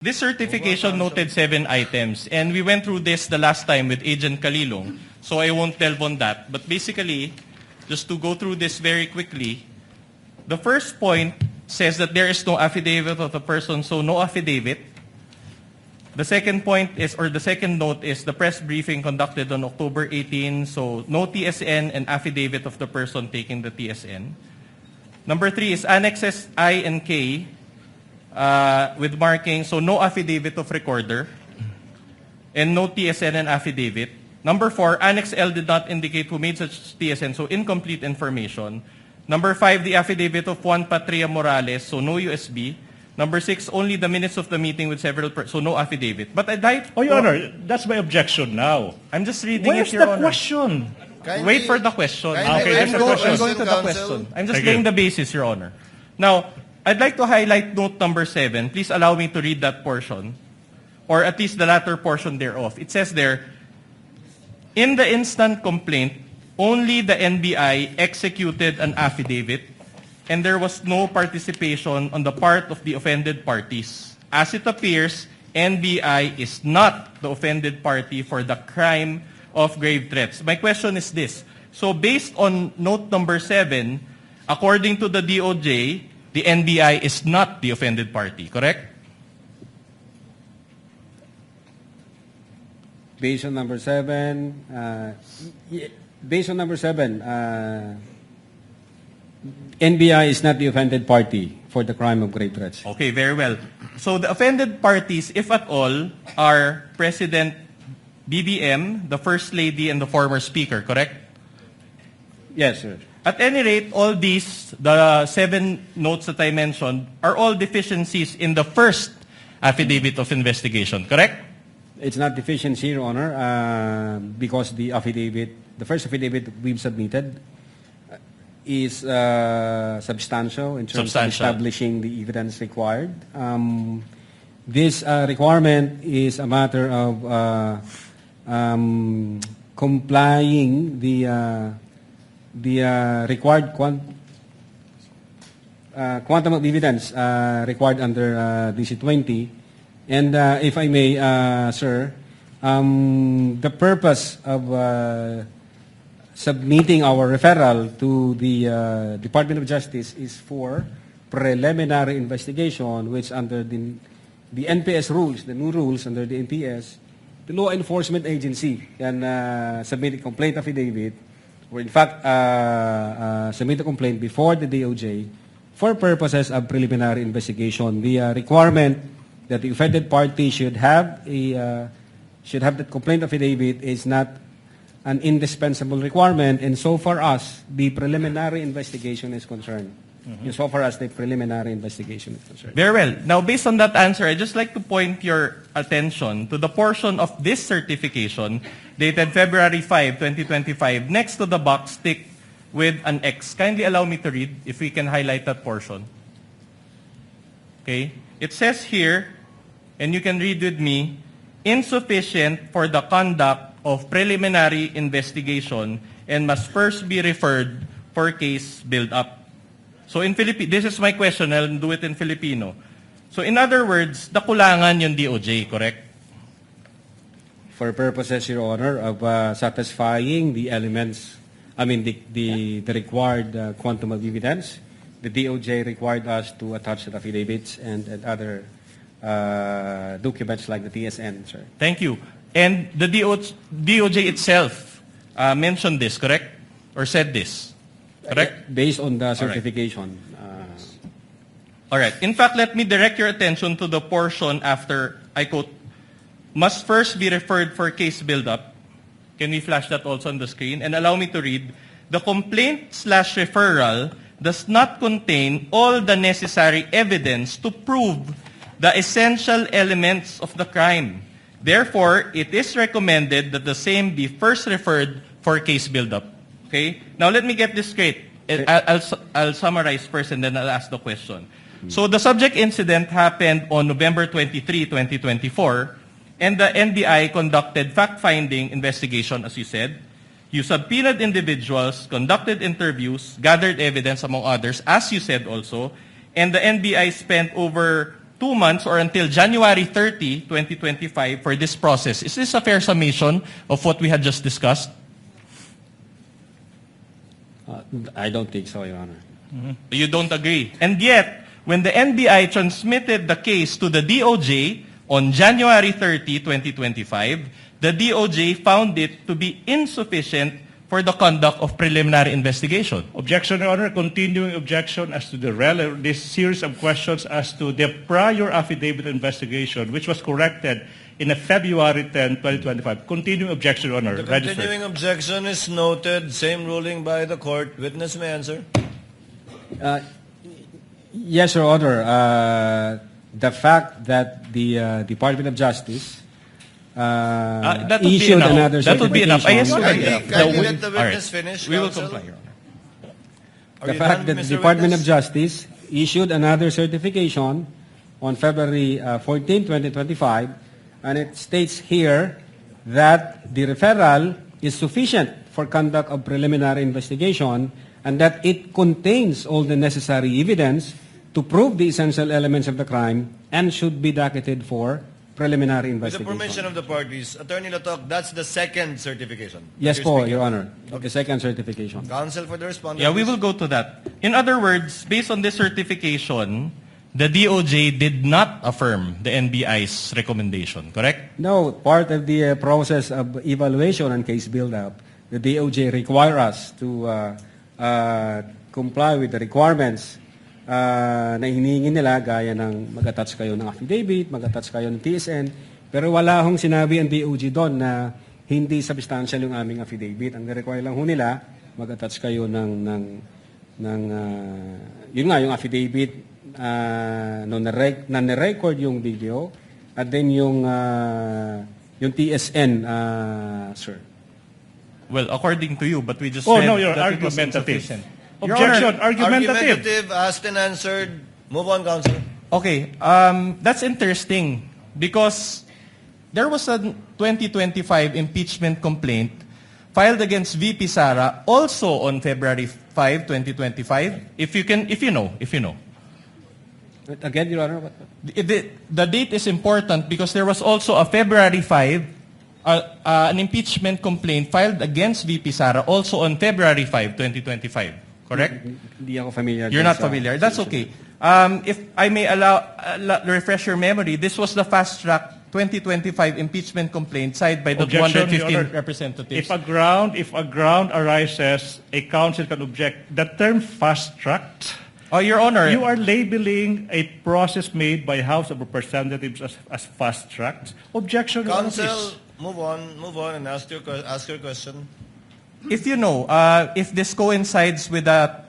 This certification noted 7 items, and we went through this the last time with Agent Kalilong, so I won't delve on that. But basically, just to go through this very quickly, the first point says that there is no affidavit of the person, so no affidavit. The second point is, or the second note is the press briefing conducted on October 18, so no TSN and affidavit of the person taking the TSN. Number 3 is annexes I and K with marking, so no affidavit of recorder and no TSN and affidavit. Number 4, Annex L did not indicate who made such TSN, so incomplete information. Number 5, the affidavit of Juan Patria Morales, so no USB. Number 6, only the minutes of the meeting with several so no affidavit. But I'd like Oh, Your Honor, that's my objection now. I'm just reading Where's it, Your the Honor. question? Wait for the question. Okay, there's a question. I'm going to the question. I'm just Thank laying you. the basis, Your Honor. Now, I'd like to highlight note number 7. Please allow me to read that portion, or at least the latter portion thereof. It says there, in the instant complaint, only the NBI executed an affidavit, and there was no participation on the part of the offended parties. As it appears, NBI is not the offended party for the crime of grave threats. My question is this. So based on note number 7, according to the DOJ, the NBI is not the offended party, correct? Based on number 7, NBI is not the offended party for the crime of grave threats. Okay, very well. So the offended parties, if at all, are President BBM, the First Lady, and the former Speaker, correct? Yes, sir. At any rate, all these, the 7 notes that I mentioned, are all deficiencies in the first affidavit of investigation, correct? It's not deficiency, Your Honor, because the affidavit, the first affidavit we've submitted is substantial in terms of establishing the evidence required. This requirement is a matter of complying the required quantum of evidence required under DC-20. And if I may, sir, the purpose of submitting our referral to the Department of Justice is for preliminary investigation, which under the NPS rules, the new rules under the NPS, the law enforcement agency can submit a complaint affidavit, or in fact submit a complaint before the DOJ for purposes of preliminary investigation. The requirement that the offended party should have that complaint affidavit is not an indispensable requirement, and so far as the preliminary investigation is concerned. So far as the preliminary investigation is concerned. Very well. Now, based on that answer, I'd just like to point your attention to the portion of this certification dated February 5, 2025, next to the box ticked with an X. Kindly allow me to read, if we can highlight that portion. Okay? It says here, and you can read with me, insufficient for the conduct of preliminary investigation and must first be referred for case build-up. So in this is my question, I'll do it in Filipino. So in other words, nakulangan yung DOJ, correct? For purposes, Your Honor, of satisfying the elements, the required quantum of evidence, the DOJ required us to attach the affidavits and other documents like the TSN, sir. Thank you. And the DOJ itself mentioned this, correct? Or said this, correct? Based on the certification. All right. In fact, let me direct your attention to the portion after, I quote, must first be referred for case build-up. Can we flash that also on the screen? And allow me to read. The complaint/referral does not contain all the necessary evidence to prove the essential elements of the crime. Therefore, it is recommended that the same be first referred for case build-up. Okay? Now, let me get this straight. I'll summarize first and then I'll ask the question. So, the subject incident happened on November 23, 2024, and the NBI conducted fact-finding investigation, as you said. You subpoenaed individuals, conducted interviews, gathered evidence, among others, as you said also, and the NBI spent over 2 months or until January 30, 2025 for this process. Is this a fair summation of what we had just discussed? I don't think so, Your Honor. You don't agree. And yet, when the NBI transmitted the case to the DOJ on January 30, 2025, the DOJ found it to be insufficient for the conduct of preliminary investigation. Objection, Your Honor. Continuing objection as to this series of questions as to the prior affidavit investigation, which was corrected in a February 10, 2025. Continuing objection, Your Honor. The Registered. continuing objection is noted. Same ruling by the court. Witness may answer. Yes, Your Honor. The fact that the Department of Justice That would be issued enough. another That would be enough. I certification. assume Can you that- let the All right. witness finish, We will counsel? comply, Your Honor. Are The you fact done, that the Mr. Department of Witness? Justice issued another certification on February 14, 2025, and it states here that the referral is sufficient for conduct of preliminary investigation and that it contains all the necessary evidence to prove the essential elements of the crime and should be docketed for preliminary With the investigation. permission of the parties, Attorney Latok, that's the second certification. Yes You're po, speaking. Your Honor. The second certification. Counsel for the respondent. Yeah, we will go to that. In other words, based on this certification, the DOJ did not affirm the NBI's recommendation, correct? No, part of the process of evaluation and case build-up, the DOJ require us to comply with the requirements na hinihingi nila, gaya ng mag-attach kayo ng affidavit, mag-attach kayo ng TSN, pero wala hong sinabi ang DOJ doon na hindi substantial yung aming affidavit. Ang require lang ho nila, mag-attach kayo ng yun nga, yung affidavit na nirecord yung video, at then yung TSN, sir. Well, according to you, but we just Oh, read no, you're that it was argumentative. insufficient. Your Objection, Honor, argumentative. Asked and answered. Move on, counsel. okay, that's interesting because there was a 2025 impeachment complaint filed against VP Sara also on February 5, 2025. If you know. But again, Your Honor, what? The date is important because there was also a February 5, an impeachment complaint filed against VP Sara also on February 5, 2025. Correct? Hindi ako familiar. You're dun not sa- familiar. That's okay. If I may refresh your memory, this was the fast-track 2025 impeachment complaint signed by the Objection, 215 Your Honor. representatives. If a ground arises, a counsel can object. The term fast-tracked, Oh, Your Honor, you are labeling a process made by House of Representatives as fast-tracked. Objection, Your Honor, Counsel, please. move on and ask your question. if you know, if this coincides with that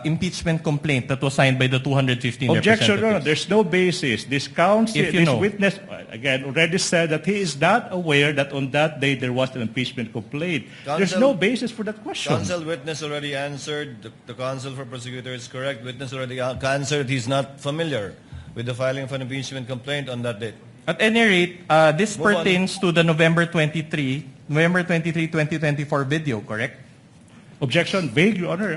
impeachment complaint that was signed by the 215 Objection, Your Honor. representatives. There's no basis. This counsel, If you this know. witness, again, already said that he is not aware that on that day there was an impeachment complaint. There's Counsel- no basis for that question. Counsel, witness already answered. The counsel for prosecutor is correct. Witness already answered. He's not familiar with the filing of an impeachment complaint on that date. At any rate, this Move on. pertains to the November 23, 2024 video, correct? Objection, vague, Your Honor.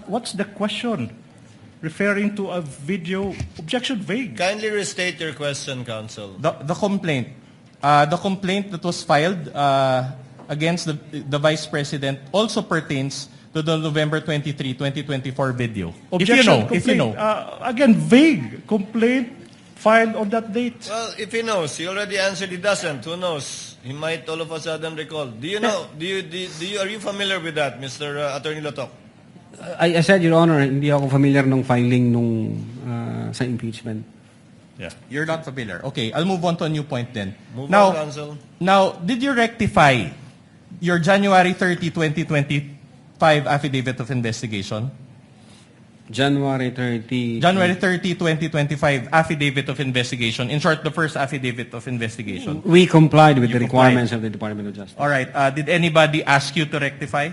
What's the question? Referring to a video. Objection, vague. Kindly restate your question, counsel. The complaint. The complaint that was filed against the Vice President also pertains to the November 23, 2024 video. Objection, If you know. Again, vague. Complaint filed on that date. Well, if he knows, he already answered. He doesn't. Who knows? He might all of a sudden recall. Do you know? Are you familiar with that, Mr. Attorney Latok? I said, Your Honor, hindi ako familiar nung filing nung sa impeachment. Yeah. You're not familiar. Okay, I'll move on to a new point then. Move now, on, counsel. Now, did you rectify your January 30, 2025 affidavit of investigation? January 30. January 30, 2025 affidavit of investigation. In short, the first affidavit of investigation. We complied with You the complied. requirements of the Department of Justice. All right. Did anybody ask you to rectify?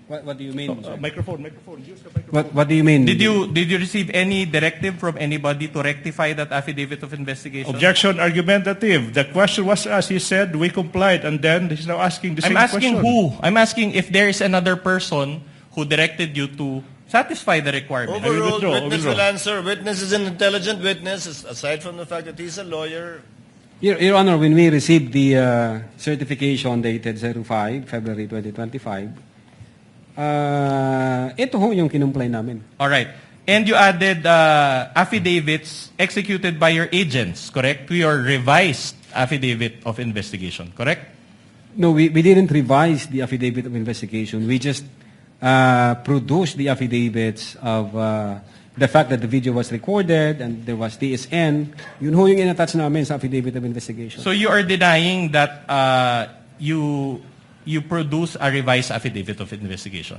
What do you mean, sir? Microphone. Use the microphone. What do you mean? Did you receive any directive from anybody to rectify that affidavit of investigation? Objection, argumentative. The question was asked. He said we complied, and then he's now asking the I'm same asking question. who? I'm asking if there is another person who directed you to satisfy the requirement. Overruled. withdraw, Witness withdraw. will answer. Witness is an intelligent witness. Aside from the fact that he's a lawyer, Your Honor, when we received the certification dated 05, February 2025, ito ho yung kinumply namin. All right. And you added affidavits executed by your agents, correct? To your revised affidavit of investigation, correct? No, we didn't revise the affidavit of investigation. We just produced the affidavits of the fact that the video was recorded and there was TSN. Yun ho yung in-attach namin sa affidavit of investigation. So you are denying that you produce a revised affidavit of investigation?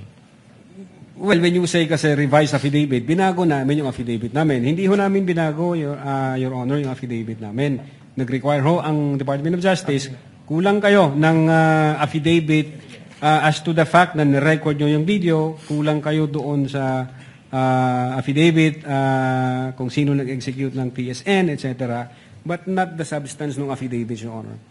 Well, when you say kasi revised affidavit, binago namin yung affidavit namin. Hindi ho namin binago, Your Honor, yung affidavit namin. Nag-require ho ang Department of Justice, kulang kayo ng affidavit as to the fact na nirecord nyo yung video, kulang kayo doon sa affidavit kung sino nag-execute ng TSN, etc. But not the substance ng affidavit, Your Honor.